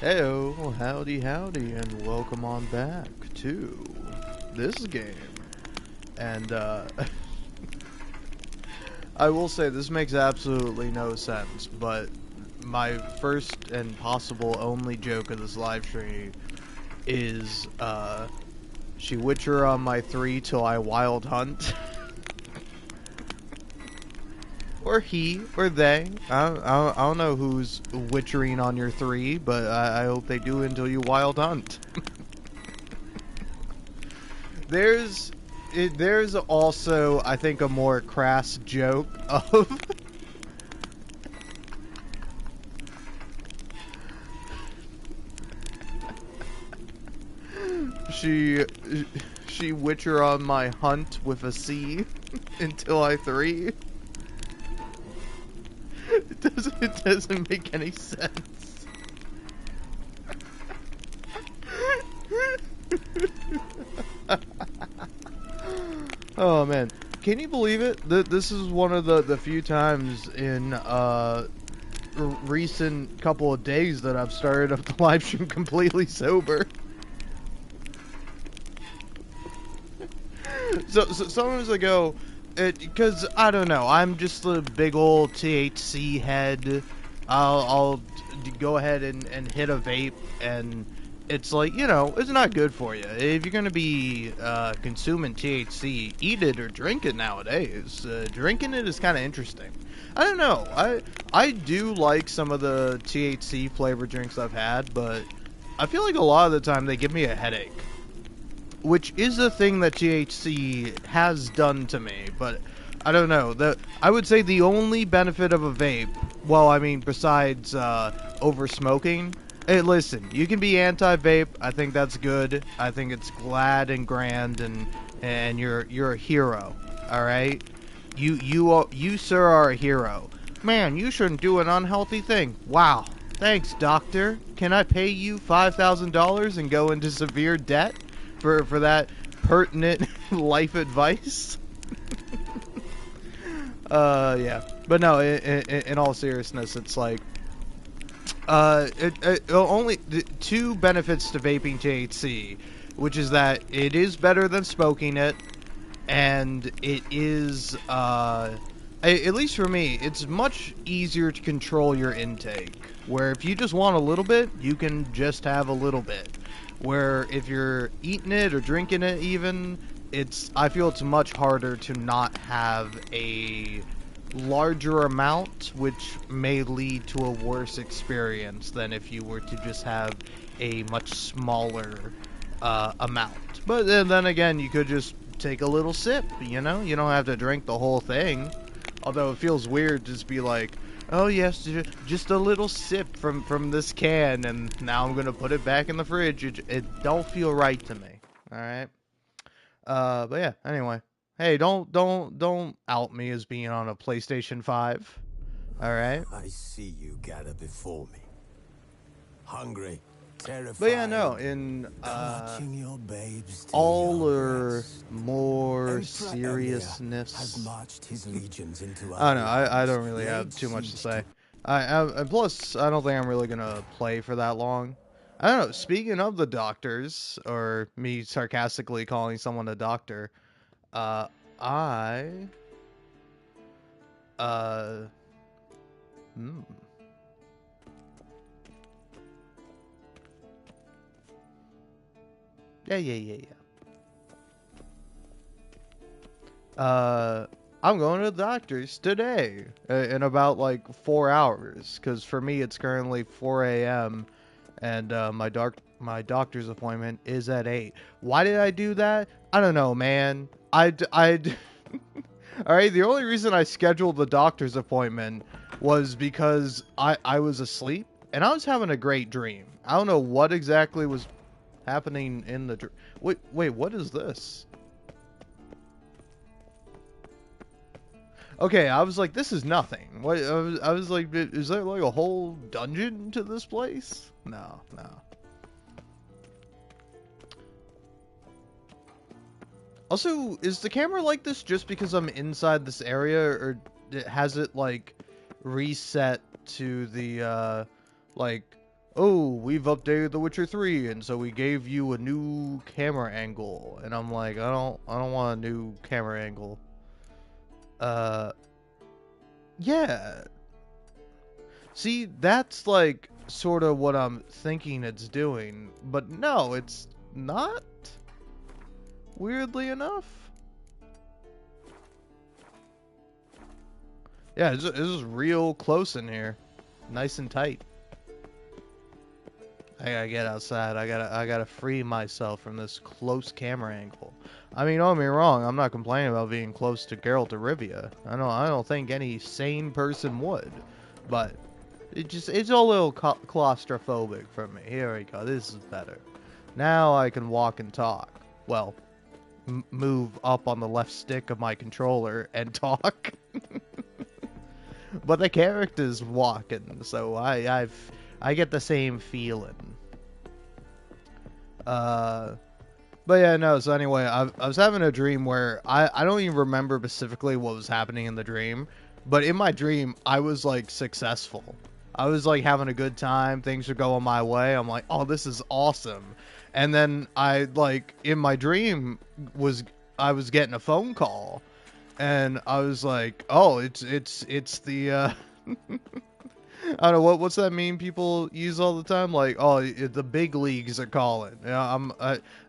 Heyo, howdy howdy, and welcome on back to this game. And, I will say this makes absolutely no sense, but my first and possible only joke of this live stream is, she witcher on my 3 till I wild hunt. Or he, or they. I don't know who's witchering on your 3, but I hope they do until you wild hunt. There's also, I think, a more crass joke of she she witcher on my hunt with a C until I 3. It doesn't make any sense. Oh man, can you believe it? This is one of the few times in recent couple of days that I've started up the live stream completely sober. So sometimes I go, because I don't know, I'm just a big old THC head. I'll go ahead and hit a vape, and it's like, you know, it's not good for you. If you're gonna be consuming THC, eat it or drink it nowadays. Drinking it is kind of interesting. I don't know. I do like some of the THC flavored drinks I've had, but I feel like a lot of the time they give me a headache. Which is a thing that THC has done to me, but I don't know. I would say the only benefit of a vape, well, I mean, besides over smoking. Hey, listen, you can be anti-vape. I think that's good. I think it's glad and grand, and you're a hero. All right, you sir are a hero. Man, you shouldn't do an unhealthy thing. Wow. Thanks, doctor. Can I pay you $5,000 and go into severe debt for that pertinent life advice? Yeah. But no, in all seriousness, it's like, only two benefits to vaping THC, which is that it is better than smoking it, and it is, at least for me, it's much easier to control your intake. Where if you just want a little bit, you can just have a little bit. Where if you're eating it or drinking it even, I feel it's much harder to not have a larger amount, which may lead to a worse experience than if you were to just have a much smaller amount. But then again, you could just take a little sip, you know? You don't have to drink the whole thing. Although it feels weird to just be like, oh yes, just a little sip from this can, and now I'm gonna put it back in the fridge. It don't feel right to me. All right. But yeah. Anyway, hey, don't out me as being on a PlayStation 5. All right. I see you gather before me, hungry, terrified. But yeah, no. In clutching your babes to all your or breast. more Emperor seriousness, has marched his legions into I don't know. our I lands, don't really have laid too much to siege say. And plus, I don't think I'm really gonna play for that long. I don't know. Speaking of the doctors, or me sarcastically calling someone a doctor, uh, I, uh, hmm. Yeah. I'm going to the doctor's today in about like 4 hours, because for me it's currently 4 a.m. and my doctor's appointment is at 8. Why did I do that? I don't know, man. I all right. The only reason I scheduled the doctor's appointment was because I was asleep and I was having a great dream. I don't know what exactly was happening in the dream. Wait, what is this? Okay, I was like, this is nothing. What? I was like, is there like a whole dungeon to this place? No. Also, is the camera like this just because I'm inside this area, or has it like reset to the like oh, we've updated The Witcher 3, and so we gave you a new camera angle. And I'm like, I don't want a new camera angle. Uh, yeah. See, that's like sort of what I'm thinking it's doing, but no, it's not. Weirdly enough. Yeah, this is real close in here. Nice and tight. I gotta get outside. I gotta free myself from this close camera angle. I mean, don't get me wrong. I'm not complaining about being close to Geralt of Rivia. I don't think any sane person would. But it's a little claustrophobic for me. Here we go. This is better. Now I can walk and talk. Well, move up on the left stick of my controller and talk. But the character's walking, so I get the same feeling. But yeah, no, so anyway, I was having a dream where I don't even remember specifically what was happening in the dream, but in my dream, I was, like, successful. I was, like, having a good time, things are going my way, I'm like, oh, this is awesome. And then I, like, in my dream, I was getting a phone call, and I was like, oh, it's the, I don't know what's that meme people use all the time, like, oh, the big leagues are calling.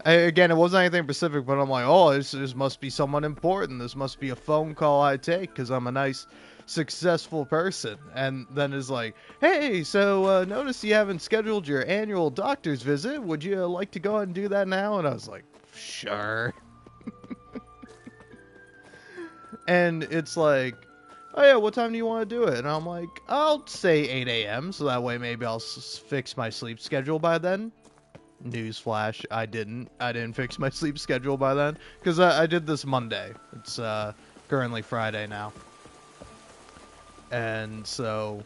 Again, it wasn't anything specific, but I'm like, oh, this must be someone important. This must be a phone call I take because I'm a nice, successful person. And then it's like, hey, so notice you haven't scheduled your annual doctor's visit. Would you like to go ahead and do that now? And I was like, sure. And it's like, oh yeah, what time do you want to do it? And I'm like, I'll say 8 a.m. so that way maybe I'll fix my sleep schedule by then. Newsflash, I didn't fix my sleep schedule by then because I did this Monday. It's currently Friday now, and so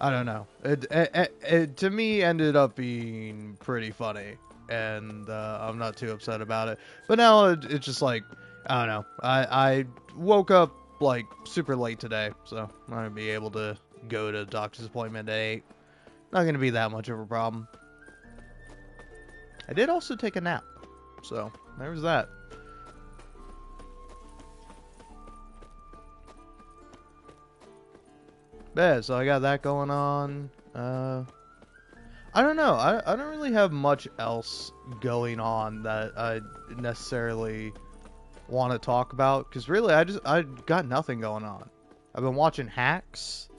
I don't know. It to me ended up being pretty funny, and I'm not too upset about it. But now it's just like, I don't know. I woke up like super late today, so I'm not gonna be able to go to the doctor's appointment at 8. Not gonna be that much of a problem. I did also take a nap, so there's that. Yeah, so I got that going on. I don't know. I don't really have much else going on that I necessarily want to talk about, because really I got nothing going on. I've been watching hacks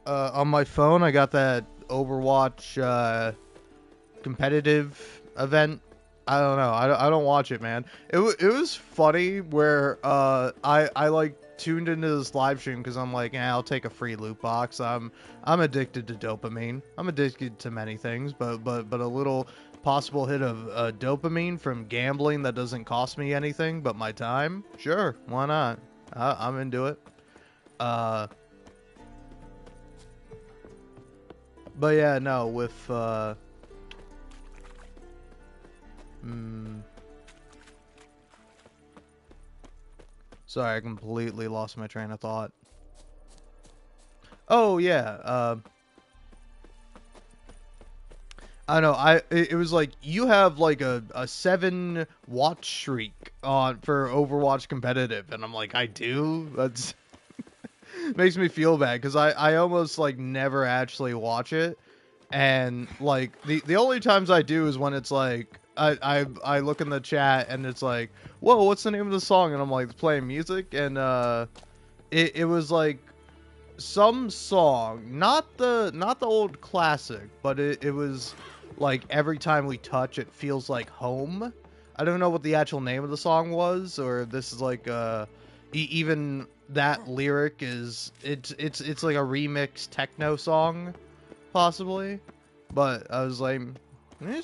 on my phone. I got that Overwatch competitive event. I don't know. I don't watch it, man. It was funny where I like tuned into this live stream because I'm like, I'll take a free loot box. I'm addicted to dopamine. I'm addicted to many things, but a little possible hit of dopamine from gambling that doesn't cost me anything but my time. Sure, why not? I'm into it. But yeah, no, with sorry, I completely lost my train of thought. Oh yeah, I know. It was like you have like a 7 watch streak on for Overwatch competitive, and I'm like, I do. That's makes me feel bad because I almost like never actually watch it, and like the only times I do is when it's like I look in the chat and it's like, whoa, what's the name of the song? And I'm like, playing music, and it was like some song, not the old classic, but it was like Every Time We Touch It Feels Like Home. I don't know what the actual name of the song was, or this is like even that lyric is it's like a remix techno song possibly, but I was like, it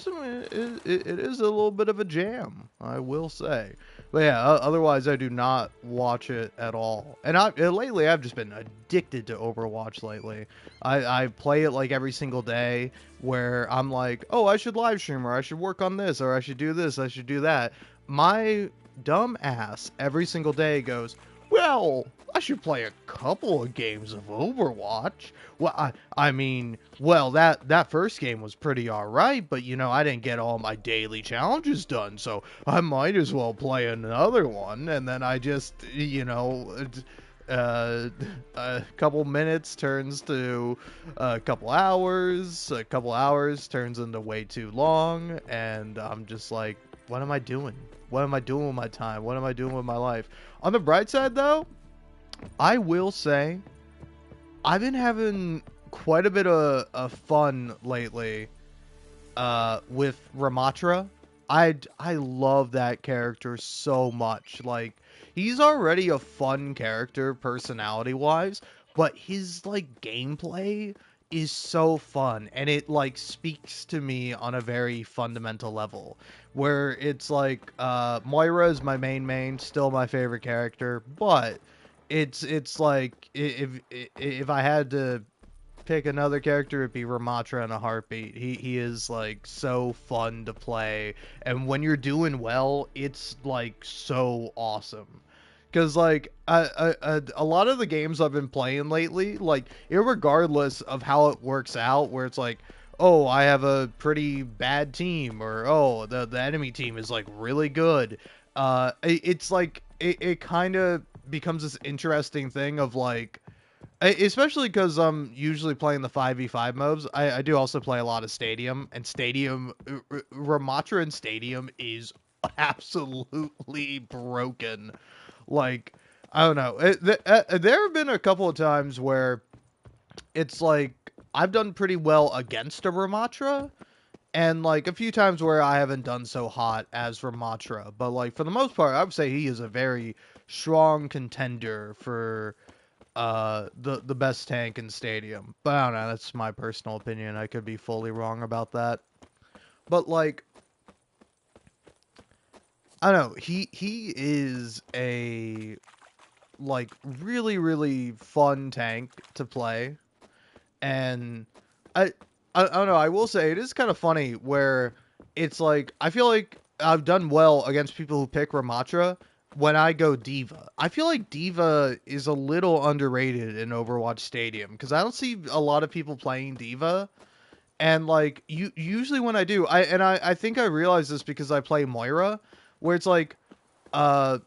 is a little bit of a jam, I will say. But yeah, otherwise I do not watch it at all. And lately I've just been addicted to Overwatch lately. I play it like every single day, where I'm like, oh, I should live stream, or I should work on this, or I should do this, I should do that. My dumb ass every single day goes, well, I should play a couple of games of Overwatch. Well, I mean, well, that first game was pretty alright, but you know, I didn't get all my daily challenges done, so I might as well play another one. And then I just, you know, a couple minutes turns to a couple hours turns into way too long, and I'm just like, what am I doing? What am I doing with my time? What am I doing with my life? On the bright side, though, I will say I've been having quite a bit of fun lately with Ramatra. I love that character so much. Like, he's already a fun character personality wise, but his like gameplay is so fun, and it like speaks to me on a very fundamental level where it's like Moira is my main, still my favorite character, but it's like if I had to pick another character, it'd be Ramatra in a heartbeat. He is like so fun to play, and when you're doing well, it's like so awesome. Because like a lot of the games I've been playing lately, like irregardless of how it works out, where it's like, oh, I have a pretty bad team, or oh, the enemy team is like really good. It's like it kind of becomes this interesting thing of like, especially because I'm usually playing the 5v5 modes. I do also play a lot of Stadium, and Stadium, Ramatra in Stadium is absolutely broken. Like, I don't know. There have been a couple of times where it's like I've done pretty well against a Ramatra, and like a few times where I haven't done so hot as Ramatra. But like for the most part, I would say he is a very strong contender for the best tank in Stadium. But I don't know, that's my personal opinion. I could be fully wrong about that. But like, I don't know, he is a like really fun tank to play. And I I don't know, I will say it is kind of funny where it's like I feel like I've done well against people who pick Ramatra when I go Diva. I feel like Diva is a little underrated in Overwatch Stadium because I don't see a lot of people playing Diva. And like usually when I do, I think I realize this because I play Moira, where it's like uh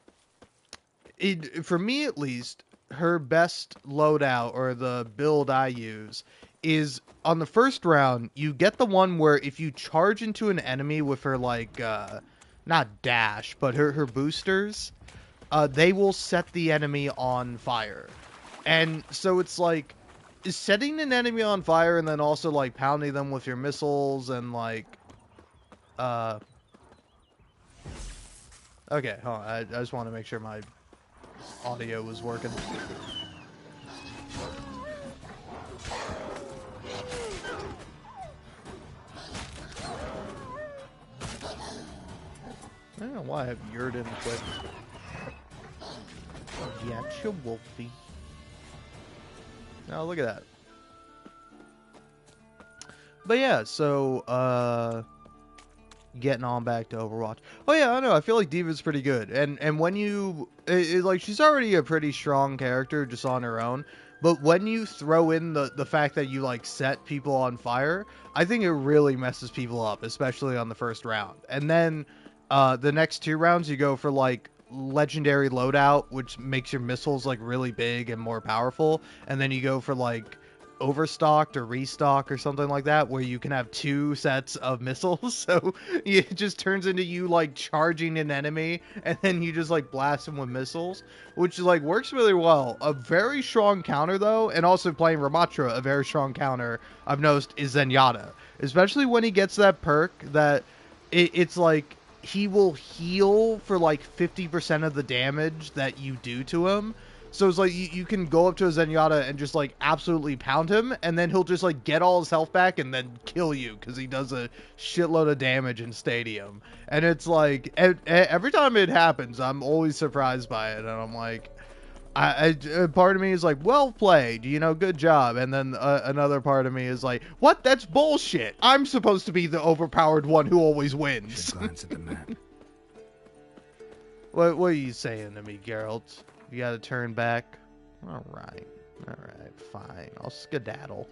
for me at least, her best loadout or the build I use is on the first round, you get the one where if you charge into an enemy with her like not dash, but her boosters, they will set the enemy on fire. And so it's like setting an enemy on fire and then also like pounding them with your missiles and like uh okay, hold on. I just want to make sure my audio was working. I don't know why I have Yurden equipped. Getcha, Wolfie. Now look at that. But yeah, so getting on back to Overwatch. Oh yeah, I know. I feel like Diva's pretty good, and when you like, she's already a pretty strong character just on her own. But when you throw in the fact that you like set people on fire, I think it really messes people up, especially on the first round. And then the next two rounds, you go for like legendary loadout, which makes your missiles like really big and more powerful. And then you go for like overstocked or restock or something like that, where you can have two sets of missiles. So it just turns into you like charging an enemy and then you just like blast them with missiles, which like works really well. A very strong counter though, and also playing Ramatra, a very strong counter I've noticed is Zenyatta, especially when he gets that perk that it's like he will heal for like 50% of the damage that you do to him. So it's like you can go up to a Zenyatta and just like absolutely pound him, and then he'll just like get all his health back and then kill you because he does a shitload of damage in Stadium. And it's like every time it happens, I'm always surprised by it, and I'm like, part of me is like, well played, you know, good job. And then another part of me is like, what? That's bullshit. I'm supposed to be the overpowered one who always wins. Glance at the map. What are you saying to me, Geralt? You gotta turn back. Alright. Alright, fine. I'll skedaddle.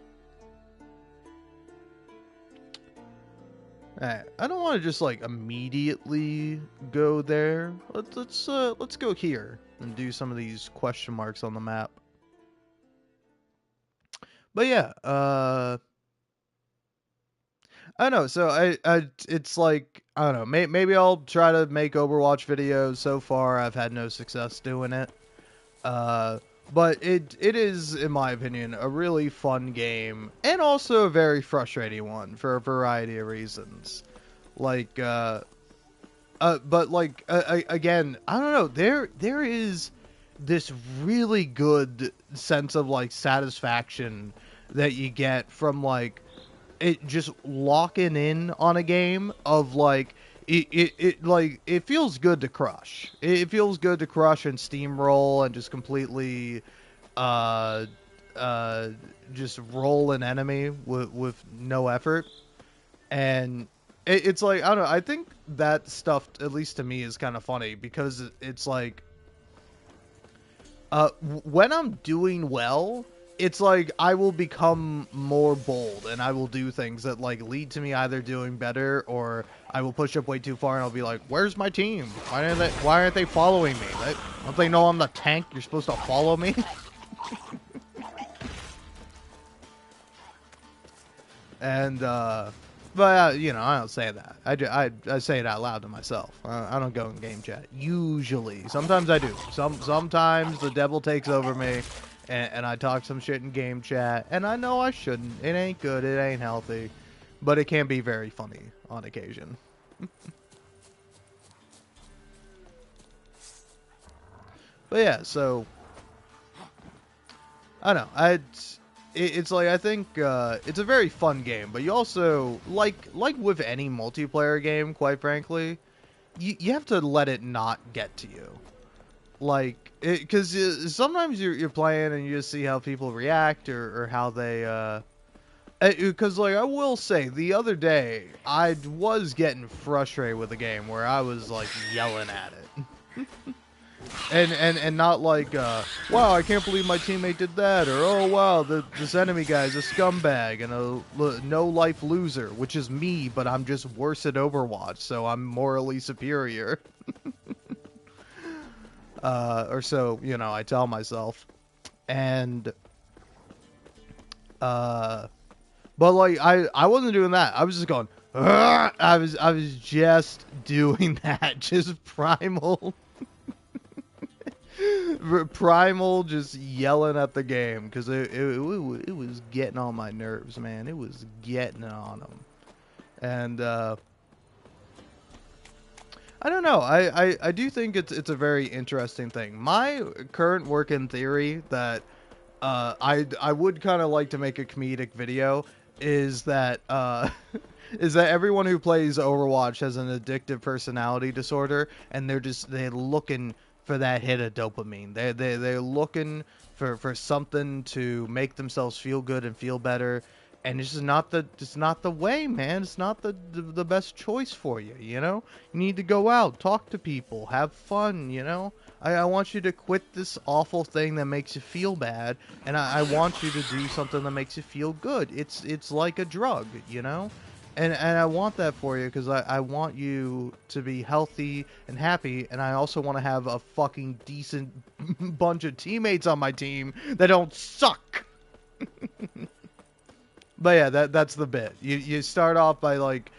Alright, I don't want to just like immediately go there. Let's go here and do some of these question marks on the map. But yeah, I don't know. So it's like I don't know. Maybe I'll try to make Overwatch videos. So far, I've had no success doing it. Uh, but it is, in my opinion, a really fun game and also a very frustrating one for a variety of reasons. Like, but like again, I don't know. There is this really good sense of like satisfaction that you get from like it just locking in on a game of like it feels good to crush. It feels good to crush and steamroll and just completely uh uh just roll an enemy with no effort. And it's like I don't know, I think that stuff, at least to me, is kind of funny because it's like when I'm doing well, it's like I will become more bold and I will do things that like lead to me either doing better or I will push up way too far and I'll be like, "Where's my team? Why aren't they following me? Don't they know I'm the tank? You're supposed to follow me?" And but you know, I don't say that. I say it out loud to myself. I don't go in game chat usually. Sometimes I do. Sometimes the devil takes over me, and I talk some shit in game chat. And I know I shouldn't. It ain't good. It ain't healthy. But it can be very funny on occasion. But yeah, so I don't know. It's like I think it's a very fun game, but you also like with any multiplayer game, quite frankly, you have to let it not get to you. Like, because sometimes you're playing and you just see how people react or how they. Because like I will say, the other day I was getting frustrated with the game where I was like yelling at it. And not like, wow, I can't believe my teammate did that, or oh wow, this enemy guy's a scumbag and a no-life loser, which is me, but I'm just worse at Overwatch, so I'm morally superior. Or so, you know, I tell myself. And, but like, I wasn't doing that. I was just going, "Ugh!" I was just doing that, just primal. Primal just yelling at the game because it was getting on my nerves, man. It was getting on them. And I don't know. I do think it's a very interesting thing. My current work in theory that I would kind of like to make a comedic video is that is that everyone who plays Overwatch has an addictive personality disorder, and they're looking for that hit of dopamine. They're looking for something to make themselves feel good and feel better, and it's just not the way, man. It's not the best choice for you. You know, you need to go out, talk to people, have fun. You know, I want you to quit this awful thing that makes you feel bad, and I want you to do something that makes you feel good. It's like a drug, you know. And I want that for you because I want you to be healthy and happy, and I also want to have a fucking decent bunch of teammates on my team that don't suck. But yeah, that's the bit. You start off by like,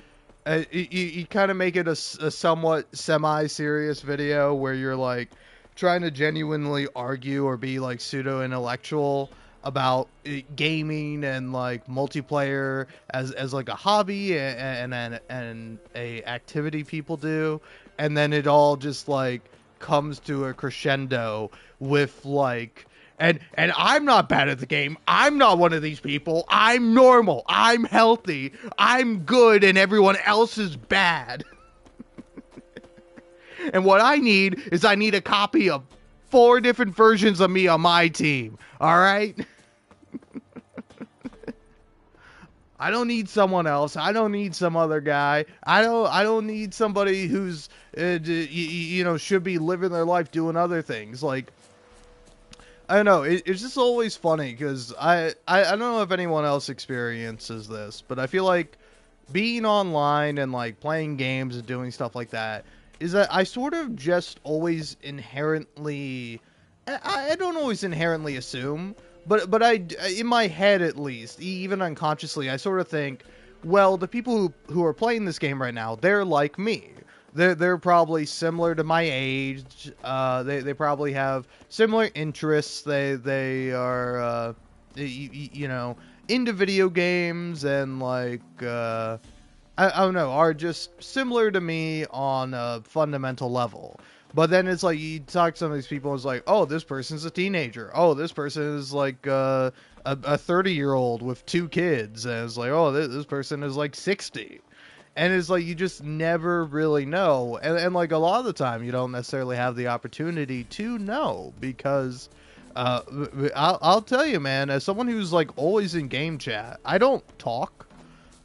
you kind of make it a somewhat semi-serious video where you're like trying to genuinely argue or be like pseudo-intellectual about gaming and like multiplayer as like a hobby and a activity people do, and then it all just like comes to a crescendo with like and I'm not bad at the game. I'm not one of these people. I'm normal. I'm healthy. I'm good and everyone else is bad. And what I need is I need a copy of 4 different versions of me on my team. All right? I don't need someone else. I don't need some other guy. I don't need somebody who's you know should be living their life doing other things. Like I know it's just always funny because I don't know if anyone else experiences this, but I feel like being online and like playing games and doing stuff like that is that I sort of just always inherently I don't always inherently assume, but I in my head at least, even unconsciously, I sort of think, well, the people who are playing this game right now, they're like me. They're probably similar to my age. They probably have similar interests. They are you know, into video games and like I don't know, are just similar to me on a fundamental level. But then it's like you talk to some of these people, it's like, oh, this person's a teenager. Oh, this person is like a 30-year-old with 2 kids. And it's like, oh, this person is like 60. And it's like you just never really know. And like a lot of the time, you don't necessarily have the opportunity to know because I'll tell you, man, as someone who's like always in game chat, I don't talk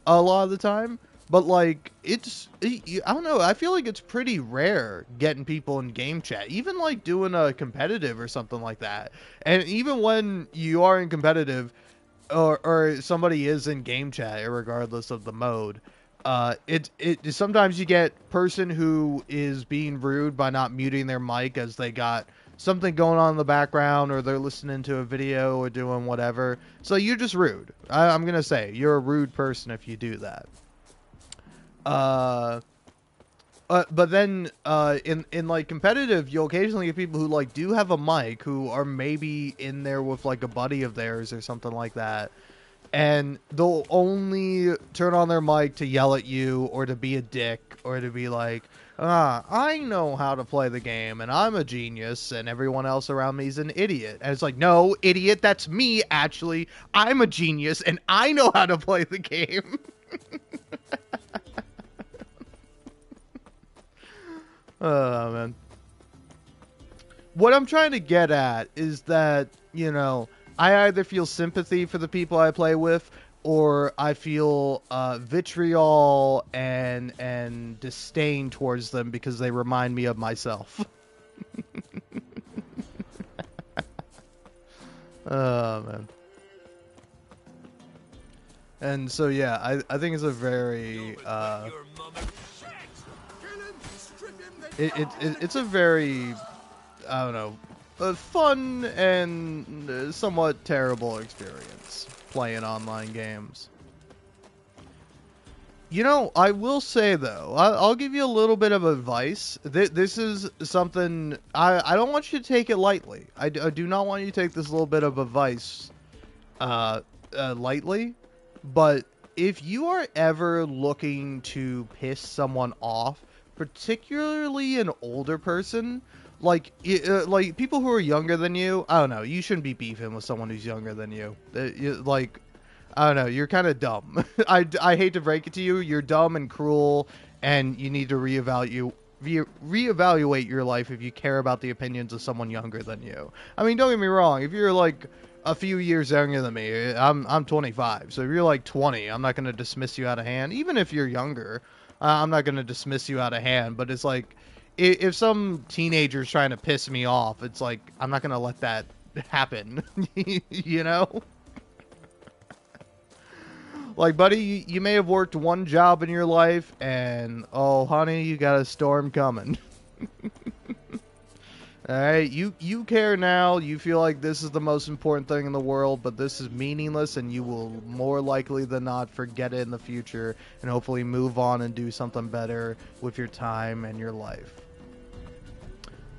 a lot of the time, but like I don't know, I feel like it's pretty rare getting people in game chat, even like doing a competitive or something like that. And even when you are in competitive or somebody is in game chat, regardless of the mode, it sometimes you get person who is being rude by not muting their mic as they got something going on in the background or they're listening to a video or doing whatever. So you're just rude. I'm gonna say you're a rude person if you do that. Uh, but then in like competitive, you'll occasionally get people who like do have a mic who are maybe in there with like a buddy of theirs or something like that, and they'll only turn on their mic to yell at you or to be a dick or to be like, I know how to play the game and I'm a genius and everyone else around me is an idiot. And it's like, no, idiot, that's me, actually. I'm a genius and I know how to play the game. Oh, man. What I'm trying to get at is that, you know, I either feel sympathy for the people I play with, or I feel vitriol and disdain towards them because they remind me of myself. Oh, man. And so, yeah, I think it's a very it's a very, I don't know, a fun and somewhat terrible experience playing online games. You know, I will say though, I'll give you a little bit of advice. This is something I don't want you to take it lightly. I do not want you to take this little bit of advice lightly. But if you are ever looking to piss someone off, particularly an older person, like people who are younger than you, I don't know, you shouldn't be beefing with someone who's younger than you. Like, I don't know, you're kind of dumb. I hate to break it to you, you're dumb and cruel, and you need to reevaluate your life if you care about the opinions of someone younger than you. I mean, don't get me wrong, if you're like a few years younger than me, I'm 25, so if you're like 20, I'm not going to dismiss you out of hand. Even if you're younger, I'm not going to dismiss you out of hand, but it's like, if some teenager's trying to piss me off, it's like, I'm not going to let that happen, you know? Like, buddy, you may have worked one job in your life, and, oh, honey, you got a storm coming. Alright, you care now, you feel like this is the most important thing in the world, but this is meaningless, and you will more likely than not forget it in the future, and hopefully move on and do something better with your time and your life.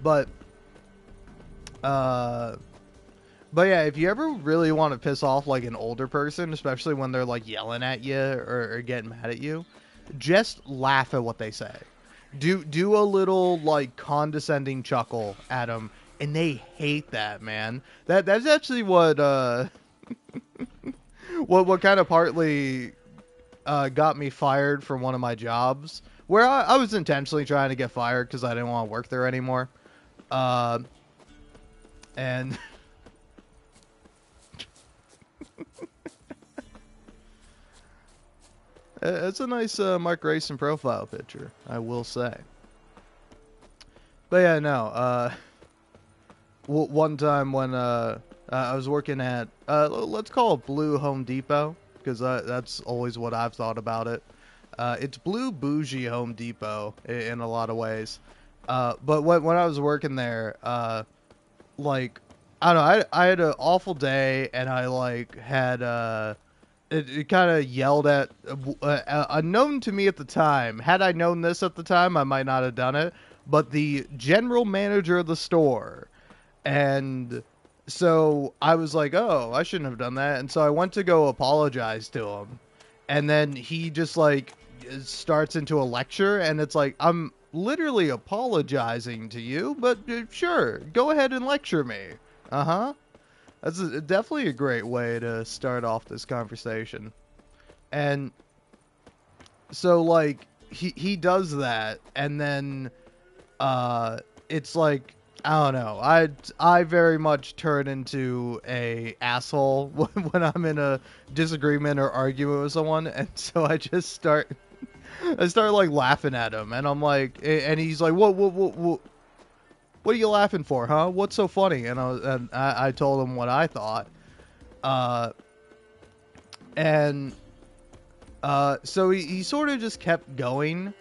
But yeah, if you ever really want to piss off like an older person, especially when they're like yelling at you or getting mad at you, just laugh at what they say. Do a little like condescending chuckle at them, and they hate that, man. That's actually what what kind of partly got me fired from one of my jobs, where I was intentionally trying to get fired because I didn't want to work there anymore. And it's a nice Mark Grayson profile picture, I will say. But yeah, no. one time when I was working at let's call it Blue Home Depot, because that's always what I've thought about it. It's Blue Bougie Home Depot in a lot of ways. But when I was working there, like, I don't know, I had an awful day, and I like had it kind of yelled at unknown to me at the time. Had I known this at the time, I might not have done it. But the general manager of the store, and so I was like, oh, I shouldn't have done that. And so I went to go apologize to him, and then he just like starts into a lecture, and it's like, I'm literally apologizing to you, but sure, go ahead and lecture me. Uh-huh. That's definitely a great way to start off this conversation. And so like he does that, and then it's like, I don't know, I very much turn into a asshole when I'm in a disagreement or argument with someone, and so I just start like laughing at him, and I'm like, and he's like, what are you laughing for, huh? What's so funny? And I told him what I thought. And so he sort of just kept going,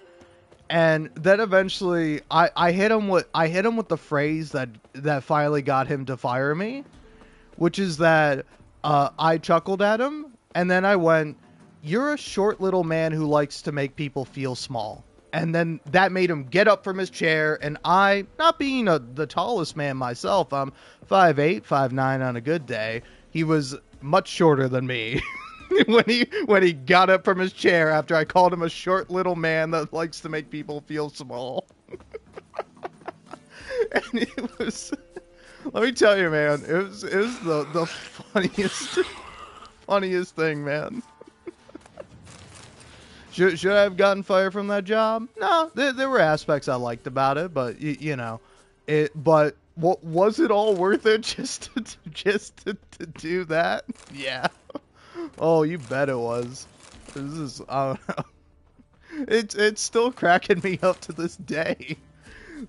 and then eventually I hit him with the phrase that finally got him to fire me, which is that I chuckled at him, and then I went, "You're a short little man who likes to make people feel small." And then that made him get up from his chair, and I, not being the tallest man myself, I'm 5'8", 5'9" on a good day. He was much shorter than me. when he got up from his chair after I called him a short little man that likes to make people feel small. And it was, let me tell you, man, it was the funniest thing, man. Should I have gotten fired from that job? No, there were aspects I liked about it, but you know, But what was it all worth it just to do that? Yeah. Oh, you bet it was. This is, I don't know. It's still cracking me up to this day.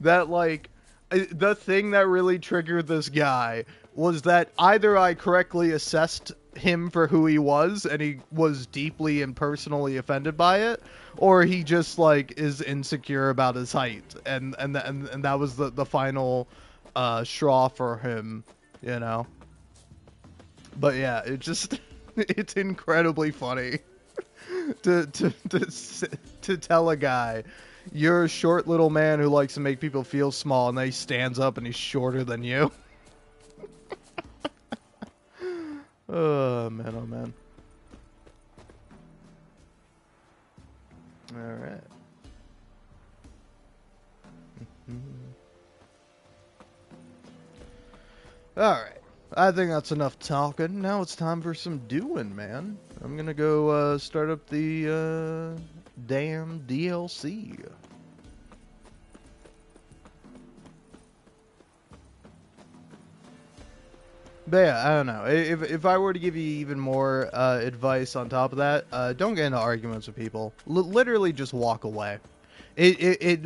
That like, the thing that really triggered this guy was that either I correctly assessed him for who he was, and he was deeply and personally offended by it, or he just like is insecure about his height, and that was the final straw for him, you know. But yeah, it just it's incredibly funny to tell a guy, you're a short little man who likes to make people feel small, and then he stands up and he's shorter than you. Oh man, oh man. All right. All right. I think that's enough talking. Now it's time for some doing, man. I'm gonna go start up the damn DLC. But yeah, I don't know. If I were to give you even more advice on top of that, don't get into arguments with people. Literally, just walk away. I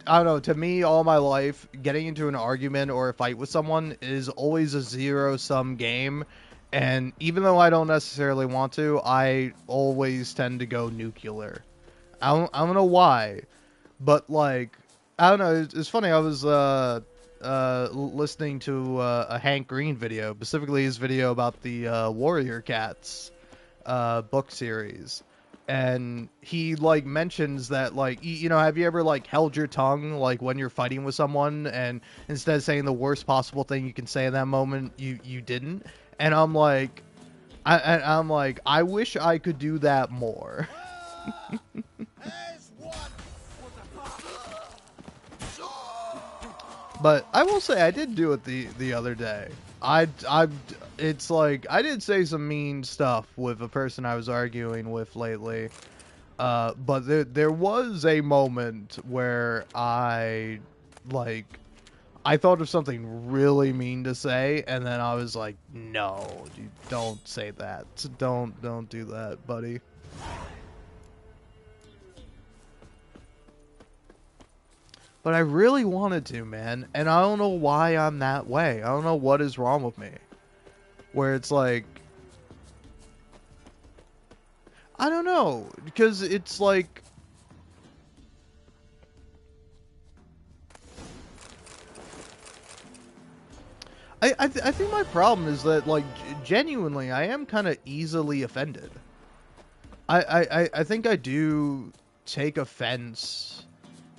don't know. To me, all my life, getting into an argument or a fight with someone is always a zero-sum game. And even though I don't necessarily want to, I always tend to go nuclear. I don't know why, but like, I don't know. It's funny. I was listening to a Hank Green video, specifically his video about the Warrior Cats book series. And he like mentions that, like, you know, have you ever like held your tongue like when you're fighting with someone, and instead of saying the worst possible thing you can say in that moment, you didn't? And I'm like, I'm like, I wish I could do that more. But I will say I did do it the other day. It's like I did say some mean stuff with a person I was arguing with lately. But there was a moment where I thought of something really mean to say, and then I was like, no, dude, don't say that. Don't do that, buddy. But I really wanted to, man. And I don't know why I'm that way. I don't know what is wrong with me. Where it's like... I don't know. Because it's like... I think my problem is that, like, genuinely, I am kind of easily offended. I think I do take offense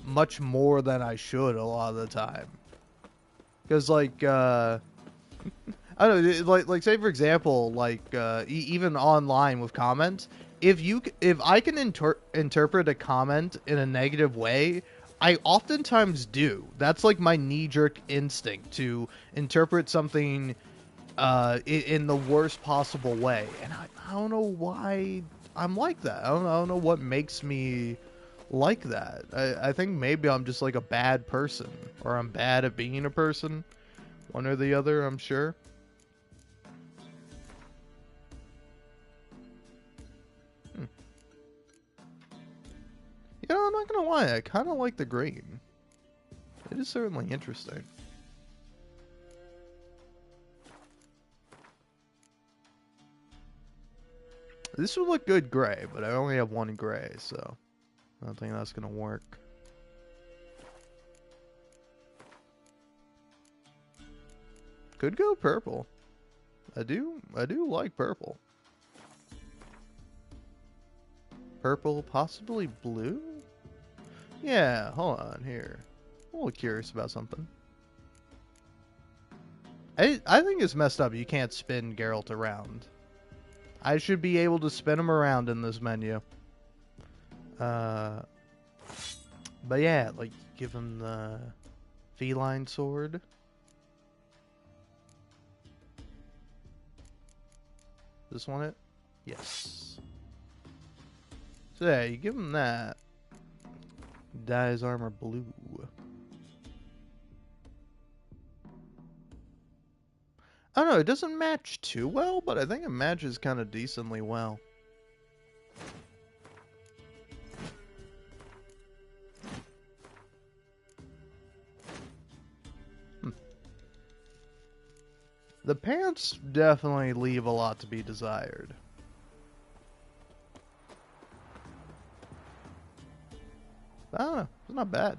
much more than I should a lot of the time. Because, like, I don't know, like say for example, like, even online with comments, if I can interpret a comment in a negative way, I oftentimes do. That's like my knee-jerk instinct to interpret something in the worst possible way, and I don't know why I'm like that. I don't know what makes me like that. I think maybe I'm just like a bad person, or I'm bad at being a person, one or the other. I'm sure. You know, I'm not gonna lie. I kind of like the green. It is certainly interesting. This would look good gray, but I only have one gray, so I don't think that's gonna work. Could go purple. I do like purple. Purple, possibly blue? Yeah, hold on here. I'm a little curious about something. I think it's messed up. You can't spin Geralt around. I should be able to spin him around in this menu. But yeah, like, give him the feline sword. This one it? Yes. So yeah, you give him that. Dye his armor blue. I don't know, it doesn't match too well, but I think it matches kind of decently well. The pants definitely leave a lot to be desired. I don't know, it's not bad.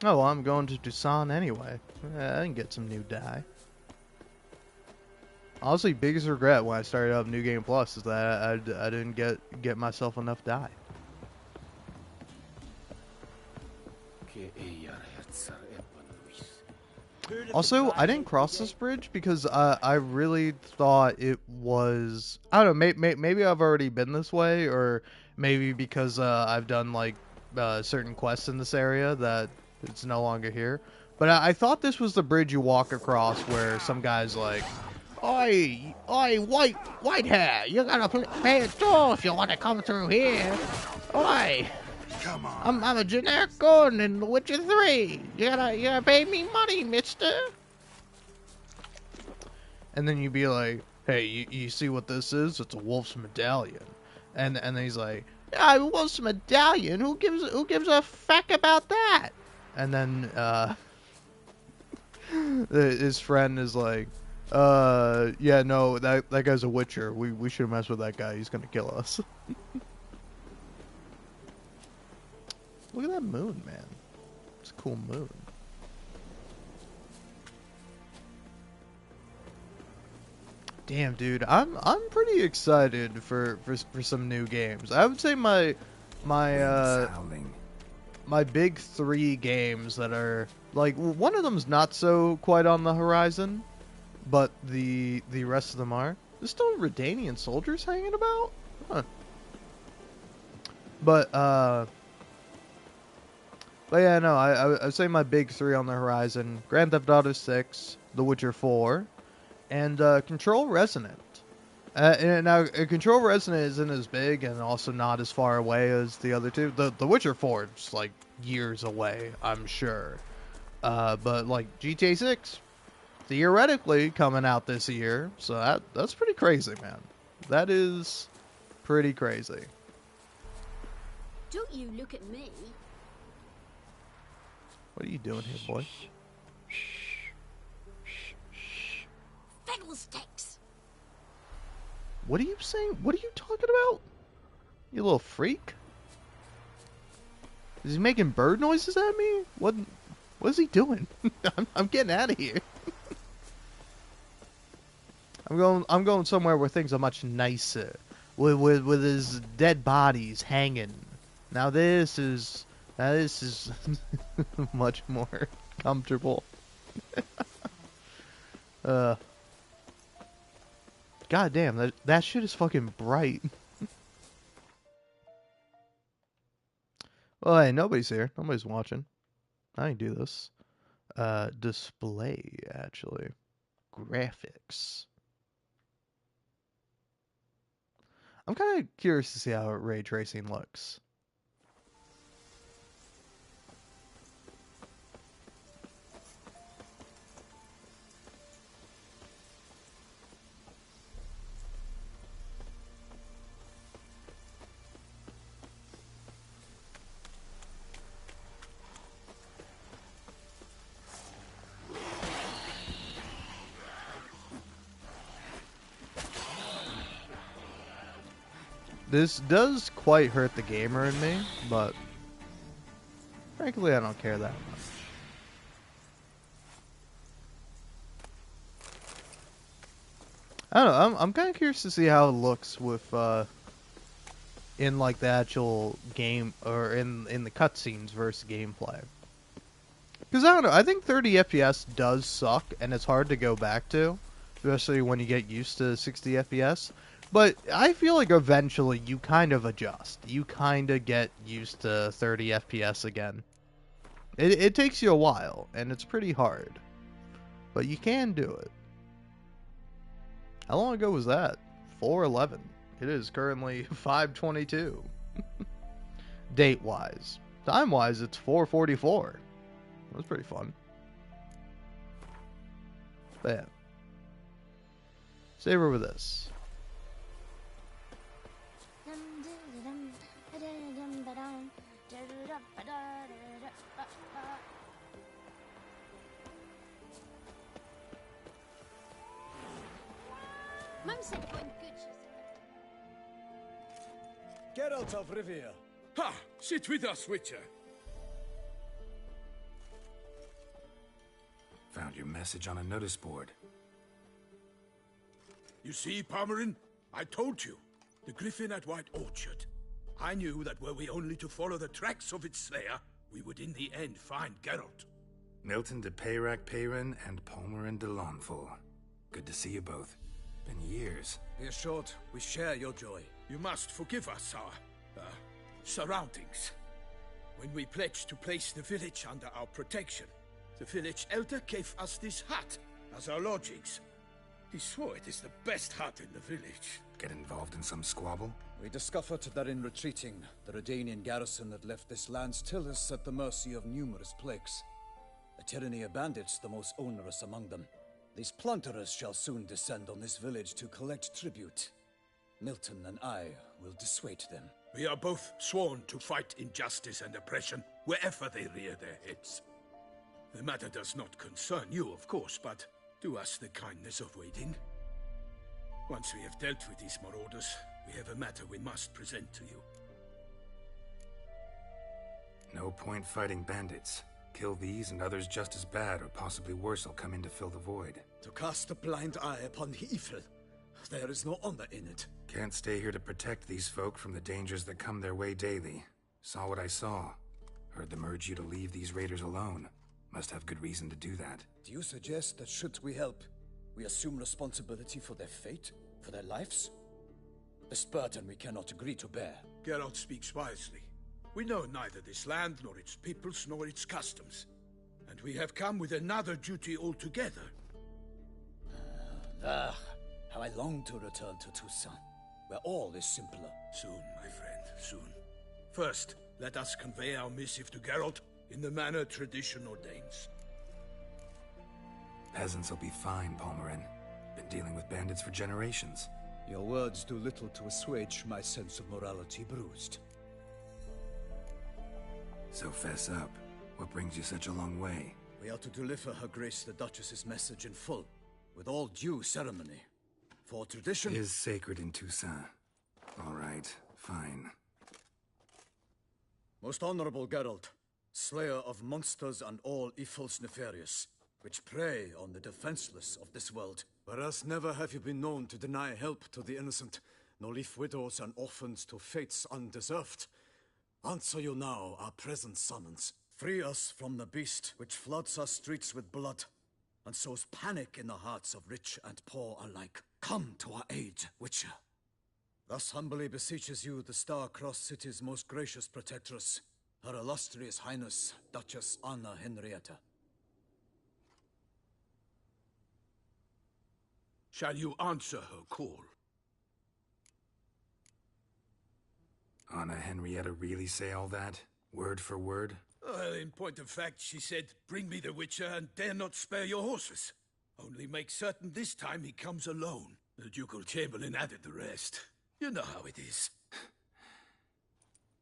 Oh, well, I'm going to Dusan anyway. I can get some new dye. Honestly, biggest regret when I started up New Game Plus is that I didn't get myself enough dye. Also, I didn't cross this bridge because I really thought it was... I don't know, maybe I've already been this way, or maybe because I've done, like, certain quests in this area that it's no longer here. But I thought this was the bridge you walk across where some guy's like, Oi, white hair, you gotta pay a toll if you want to come through here. Oi. Come on. I'm a generic Gordon in The Witcher 3. You gotta pay me money, mister. And then you'd be like, hey, you see what this is? It's a wolf's medallion. And then he's like, yeah, a wolf's medallion? Who gives a feck about that? And then his friend is like, yeah, no, that guy's a witcher. We shouldn't mess with that guy. He's gonna kill us. Look at that moon, man. It's a cool moon. Damn, dude, I'm pretty excited for some new games. I would say my big 3 games that are like, one of them's not so quite on the horizon, but the rest of them are. There's still Redanian soldiers hanging about? Huh. But yeah, no, I would say my big 3 on the horizon: Grand Theft Auto 6, The Witcher 4, and Control Resonant. And now, Control Resonant isn't as big and also not as far away as the other two. The Witcher 4 is like years away, I'm sure. But like GTA 6, theoretically coming out this year, so that's pretty crazy, man. That is Pretty crazy. Don't you look at me. What are you doing here, boy? Fiddlesticks! What are you saying? What are you talking about? You little freak? Is he making bird noises at me? What is he doing? I'm getting out of here. I'm going somewhere where things are much nicer. With his dead bodies hanging. Now this is much more comfortable. God damn, that shit is fucking bright. Well, hey, nobody's here. Nobody's watching. I can do this. Display, actually. Graphics. I'm kind of curious to see how ray tracing looks. This does quite hurt the gamer in me, but frankly, I don't care that much. I don't know. I'm kind of curious to see how it looks with in like the actual game or in the cutscenes versus gameplay. Because I don't know. I think 30 FPS does suck, and it's hard to go back to, especially when you get used to 60 FPS. But I feel like eventually you kind of adjust. You kind of get used to 30 FPS again. It takes you a while, and it's pretty hard. But you can do it. How long ago was that? 4/11. It is currently 5/22. Date-wise. Time-wise, it's 4:44. That's pretty fun. But yeah. Savor with this. Mum said going good, she said. Geralt of Rivia. Ha! Sit with us, Witcher. Found your message on a notice board. You see, Palmerin? I told you. The Griffin at White Orchard. I knew that were we only to follow the tracks of its slayer, we would in the end find Geralt. Milton de Peyrac Peyrin and Palmerin de Lawnful. Good to see you both. Been years. Be assured, we share your joy. You must forgive us our, surroundings. When we pledged to place the village under our protection, the village elder gave us this hut as our lodgings. He swore it is the best hut in the village. Get involved in some squabble? We discovered that in retreating, the Redanian garrison that left this land still is at the mercy of numerous plagues. A tyranny of bandits, the most onerous among them. These plunderers shall soon descend on this village to collect tribute. Milton and I will dissuade them. We are both sworn to fight injustice and oppression wherever they rear their heads. The matter does not concern you, of course, but do us the kindness of waiting. Once we have dealt with these marauders, we have a matter we must present to you. No point fighting bandits. Kill these and others just as bad or possibly worse will come in to fill the void. To cast a blind eye upon the evil. There is no honor in it. Can't stay here to protect these folk from the dangers that come their way daily. Saw what I saw. Heard them urge you to leave these raiders alone. Must have good reason to do that. Do you suggest that should we help, we assume responsibility for their fate? For their lives? A burden we cannot agree to bear. Geralt speaks wisely. We know neither this land, nor its peoples, nor its customs. And we have come with another duty altogether. How I long to return to Toussaint, where all is simpler. Soon, my friend, soon. First, let us convey our missive to Geralt in the manner tradition ordains. Peasants will be fine, Palmerin. Been dealing with bandits for generations. Your words do little to assuage my sense of morality bruised. So fess up. What brings you such a long way? We are to deliver Her Grace the Duchess's message in full, with all due ceremony. For tradition Is sacred in Toussaint. All right, fine. Most honorable Geralt, slayer of monsters and all evils nefarious, which prey on the defenseless of this world. Whereas never have you been known to deny help to the innocent, nor leave widows and orphans to fates undeserved. Answer you now our present summons. Free us from the beast which floods our streets with blood, and sows panic in the hearts of rich and poor alike. Come to our aid, Witcher. Thus humbly beseeches you the Star-Crossed City's most gracious protectress, Her Illustrious Highness, Duchess Anna Henrietta. Shall you answer her call? Anna Henrietta really say all that? Word for word? Well, in point of fact, she said, "Bring me the Witcher and dare not spare your horses. Only make certain this time he comes alone." The Ducal Chamberlain added the rest. You know how it is.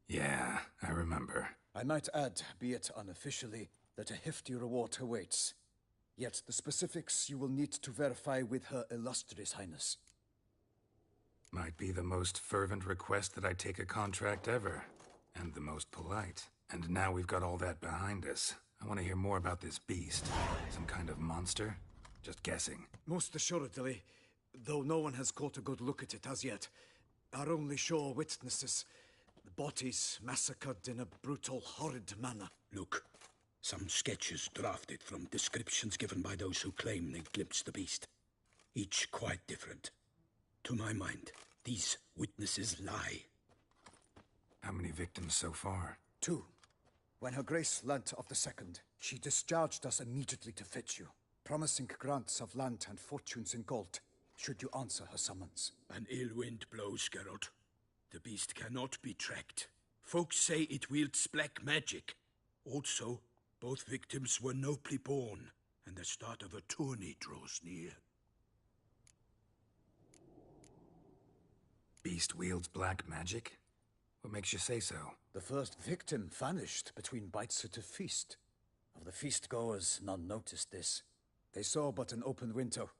Yeah, I remember. I might add, be it unofficially, that a hefty reward awaits. Yet the specifics you will need to verify with Her Illustrious Highness. Might be the most fervent request that I take a contract ever. And the most polite. And now we've got all that behind us. I want to hear more about this beast. Some kind of monster? Just guessing. Most assuredly, though no one has caught a good look at it as yet. Our only sure witnesses, the bodies massacred in a brutal, horrid manner. Look, some sketches drafted from descriptions given by those who claim they glimpsed the beast. Each quite different. To my mind, these witnesses lie. How many victims so far? 2. When Her Grace learnt of the second, she discharged us immediately to fetch you, promising grants of land and fortunes in gold, should you answer her summons. An ill wind blows, Geralt. The beast cannot be tracked. Folks say it wields black magic. Also, both victims were nobly born, and the start of a tourney draws near. Beast wields black magic? What makes you say so? The first victim vanished between bites at a feast. Of the feast-goers, none noticed this. They saw but an open window,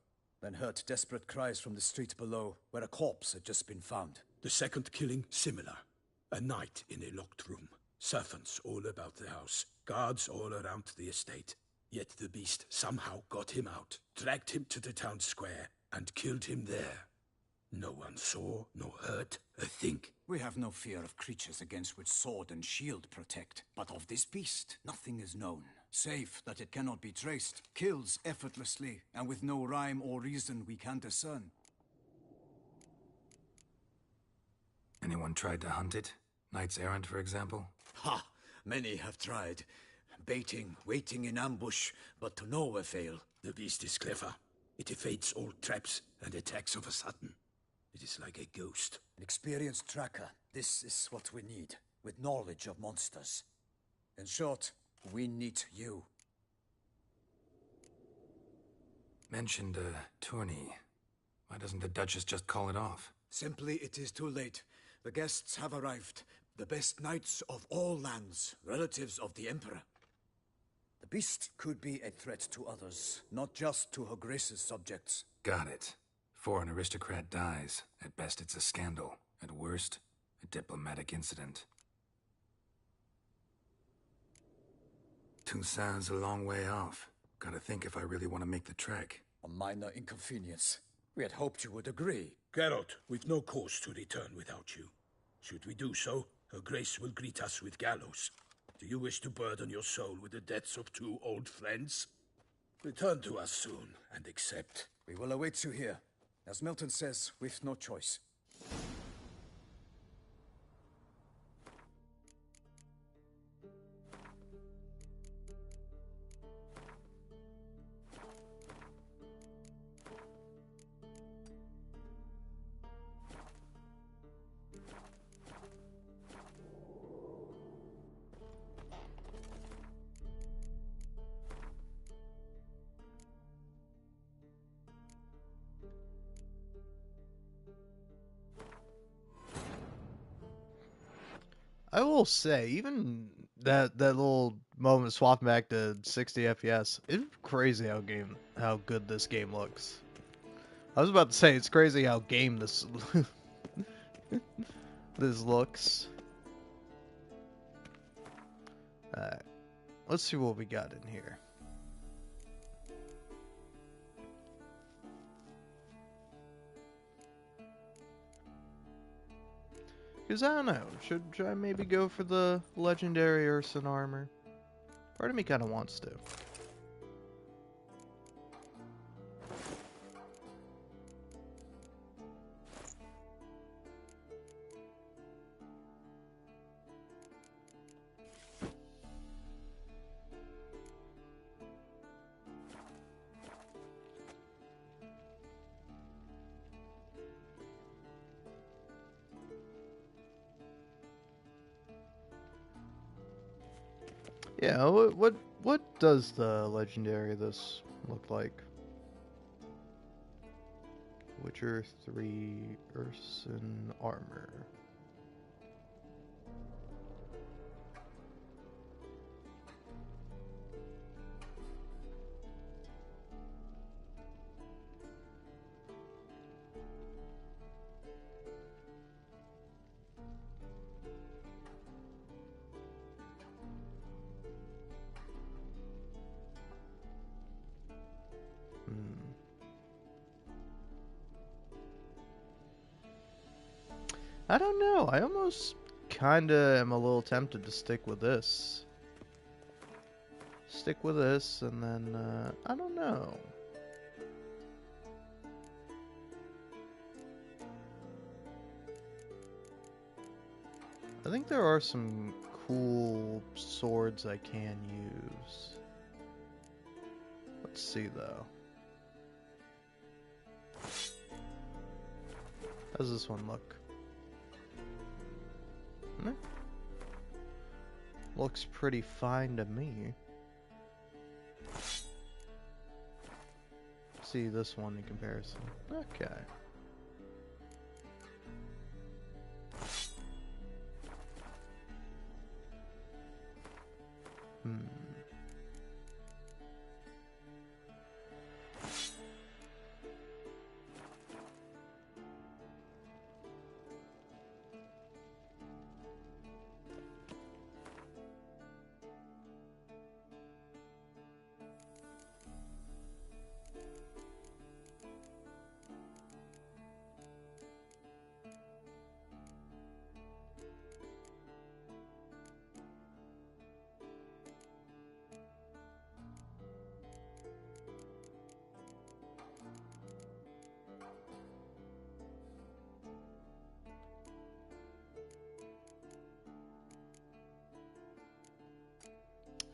then heard desperate cries from the street below, where a corpse had just been found. The second killing, similar. A night in a locked room. Servants all about the house. Guards all around the estate. Yet the beast somehow got him out, dragged him to the town square, and killed him there. No one saw, nor heard a thing. We have no fear of creatures against which sword and shield protect. But of this beast, nothing is known. Save that it cannot be traced, kills effortlessly, and with no rhyme or reason we can discern. Anyone tried to hunt it? Knights errant, for example? Ha! Many have tried. Baiting, waiting in ambush, but to no avail. The beast is clever. It evades all traps and attacks of a sudden. It is like a ghost. An experienced tracker. This is what we need, with knowledge of monsters. In short, we need you. Mentioned a tourney. Why doesn't the Duchess just call it off? Simply, it is too late. The guests have arrived. The best knights of all lands, relatives of the Emperor. The beast could be a threat to others, not just to Her Grace's subjects. Got it. Before an aristocrat dies, at best it's a scandal. At worst, a diplomatic incident. Toussaint's a long way off. Gotta think if I really want to make the trek. A minor inconvenience. We had hoped you would agree. Geralt, we've no cause to return without you. Should we do so, Her Grace will greet us with gallows. Do you wish to burden your soul with the deaths of 2 old friends? Return to us soon, and accept. We will await you here. As Milton says, we've no choice. I will say, even that little moment swapping back to 60 FPS, it's crazy how good this game looks. I was about to say it's crazy how game this this looks. Alright, let's see what we got in here. Because I don't know, should I maybe go for the legendary Urson armor? Part of me kind of wants to. Yeah, what does the legendary this look like? Witcher 3 Urson armor. I don't know. I almost kinda am a little tempted to stick with this. Stick with this, and then, I don't know. I think there are some cool swords I can use. Let's see, though. How's this one look? Looks pretty fine to me. See this one in comparison. Okay.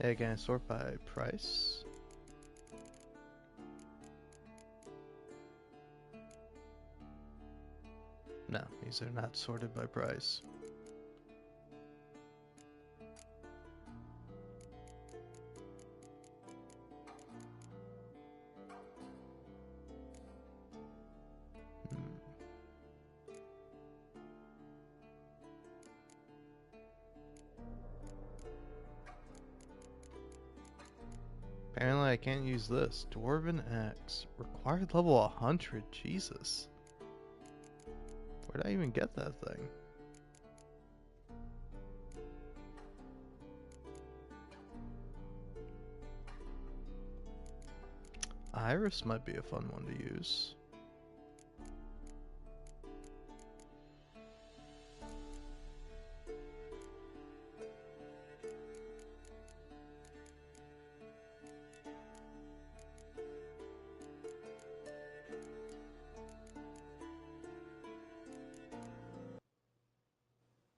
Hey, can I sort by price? No, these are not sorted by price. Apparently I can't use this. Dwarven Axe. Required level 100. Jesus. Where'd I even get that thing? Iris might be a fun one to use.